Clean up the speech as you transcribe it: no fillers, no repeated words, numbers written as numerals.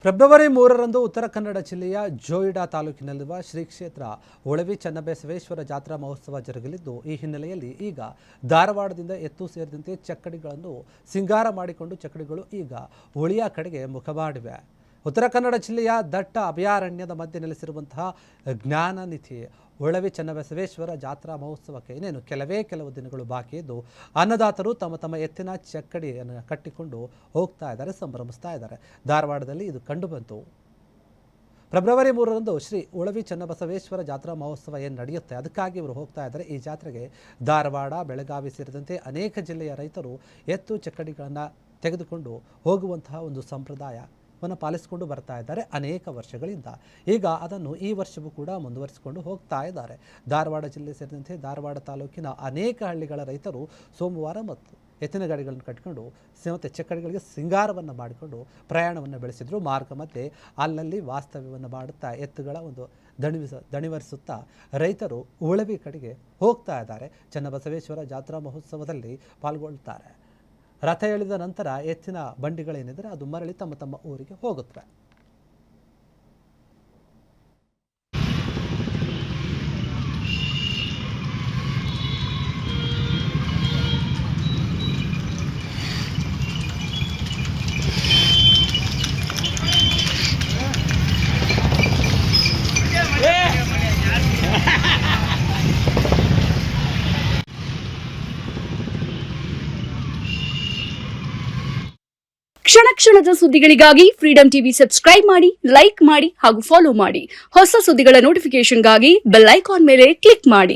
February 3ರಂದು Uttara Kannada ಜಿಲ್ಲೆಯ ಜೋಯಿಡಾ ತಾಲೂಕಿನಲ್ಲಿರುವ ಶ್ರೀ ಕ್ಷೇತ್ರ ಉಳವಿ ಚನ್ನಬಸವೇಶ್ವರ ಜಾತ್ರಾ ಮಹೋತ್ಸವ ಜರುಗಲಿದ್ದು, ಈ ಹಿನ್ನೆಲೆಯಲ್ಲಿ ಈಗ ಧಾರವಾಡದಿಂದ ಎತ್ತು ಸೇರಿದಂತೆ ಚಕ್ಕಡಿಗಳನ್ನು ಸಿಂಗಾರ ಮಾಡಿಕೊಂಡು ಚಕ್ಕಡಿಗಳು ಈಗ ಉಳಿಯ ಕಡೆಗೆ ಮುಖ ಮಾಡಿವೆ. ಉತ್ತರ ಕನ್ನಡ ಜಿಲ್ಲೆಯ ದಟ್ಟ ಅಭಯಾರಣ್ಯದ ಮಧ್ಯೆ ನೆಲೆಸಿರುವಂತಹ ಜ್ಞಾನನಿಧಿ ಉಳವಿ ಚನ್ನಬಸವೇಶ್ವರ ಜಾತ್ರಾ ಮಹೋತ್ಸವಕ್ಕೆ ಇನ್ನೇನು ಕೆಲವು ದಿನಗಳು ಬಾಕಿ ಇದ್ದು, ಅನ್ನದಾತರು ತಮ್ಮ ಎತ್ತಿನ ಚಕ್ಕಡಿಯನ್ನು ಕಟ್ಟಿಕೊಂಡು ಹೋಗ್ತಾ ಇದ್ದಾರೆ, ಸಂಭ್ರಮಿಸ್ತಾ ಇದ್ದಾರೆ. ಧಾರವಾಡದಲ್ಲಿ ಇದು ಕಂಡುಬಂತು. ಫೆಬ್ರವರಿ 3ರಂದು ಶ್ರೀ ಉಳವಿ ಚನ್ನಬಸವೇಶ್ವರ ಜಾತ್ರಾ ಮಹೋತ್ಸವ ಏನು ನಡೆಯುತ್ತೆ, ಅದಕ್ಕಾಗಿ ಇವರು ಹೋಗ್ತಾ ಇದ್ದಾರೆ. ಈ ಜಾತ್ರೆಗೆ ಧಾರವಾಡ, ಬೆಳಗಾವಿ ಸೇರಿದಂತೆ ಅನೇಕ ಜಿಲ್ಲೆಯ ರೈತರು ಎತ್ತು ಚಕ್ಕಡಿಗಳನ್ನು ತೆಗೆದುಕೊಂಡು ಹೋಗುವಂತಹ ಒಂದು ಸಂಪ್ರದಾಯವನ್ನು ಪಾಲಿಸಿಕೊಂಡು ಬರ್ತಾ ಇದ್ದಾರೆ ಅನೇಕ ವರ್ಷಗಳಿಂದ. ಈಗ ಅದನ್ನು ಈ ವರ್ಷವೂ ಕೂಡ ಮುಂದುವರಿಸಿಕೊಂಡು ಹೋಗ್ತಾ ಇದ್ದಾರೆ. ಧಾರವಾಡ ಜಿಲ್ಲೆ ಸೇರಿದಂತೆ ಧಾರವಾಡ ತಾಲೂಕಿನ ಅನೇಕ ಹಳ್ಳಿಗಳ ರೈತರು ಸೋಮವಾರ ಮತ್ತು ಎತ್ತಿನ ಗಾಡಿಗಳನ್ನು ಕಟ್ಟಿಕೊಂಡು ಮತ್ತು ಚಕ್ಕಡಿಗಳಿಗೆ ಸಿಂಗಾರವನ್ನು ಮಾಡಿಕೊಂಡು ಪ್ರಯಾಣವನ್ನು ಬೆಳೆಸಿದರು. ಮಾರ್ಗ ಮಧ್ಯೆ ಅಲ್ಲಲ್ಲಿ ವಾಸ್ತವ್ಯವನ್ನು ಮಾಡುತ್ತಾ ಎತ್ತುಗಳ ಒಂದು ದಣಿವರಿಸುತ್ತಾ ರೈತರು ಉಳವಿ ಕಡೆಗೆ ಹೋಗ್ತಾ ಇದ್ದಾರೆ. ಚನ್ನಬಸವೇಶ್ವರ ಜಾತ್ರಾ ಮಹೋತ್ಸವದಲ್ಲಿ ಪಾಲ್ಗೊಳ್ತಾರೆ. ರಥ ಎಳೆದ ನಂತರ ಎತ್ತಿನ ಬಂಡಿಗಳೇನಿದ್ರೆ ಅದು ಮರಳಿ ತಮ್ಮ ಊರಿಗೆ ಹೋಗುತ್ತವೆ. ಕ್ಷಣದ ಸುದ್ದಿಗಳಿಗಾಗಿ ಫ್ರೀಡಂ ಟಿವಿ ಸಬ್ಸ್ಕ್ರೈಬ್ ಮಾಡಿ, ಲೈಕ್ ಮಾಡಿ ಹಾಗೂ ಫಾಲೋ ಮಾಡಿ. ಹೊಸ ಸುದ್ದಿಗಳ ನೋಟಿಫಿಕೇಶನ್ಗಾಗಿ ಬೆಲ್ ಐಕಾನ್ ಮೇಲೆ ಕ್ಲಿಕ್ ಮಾಡಿ.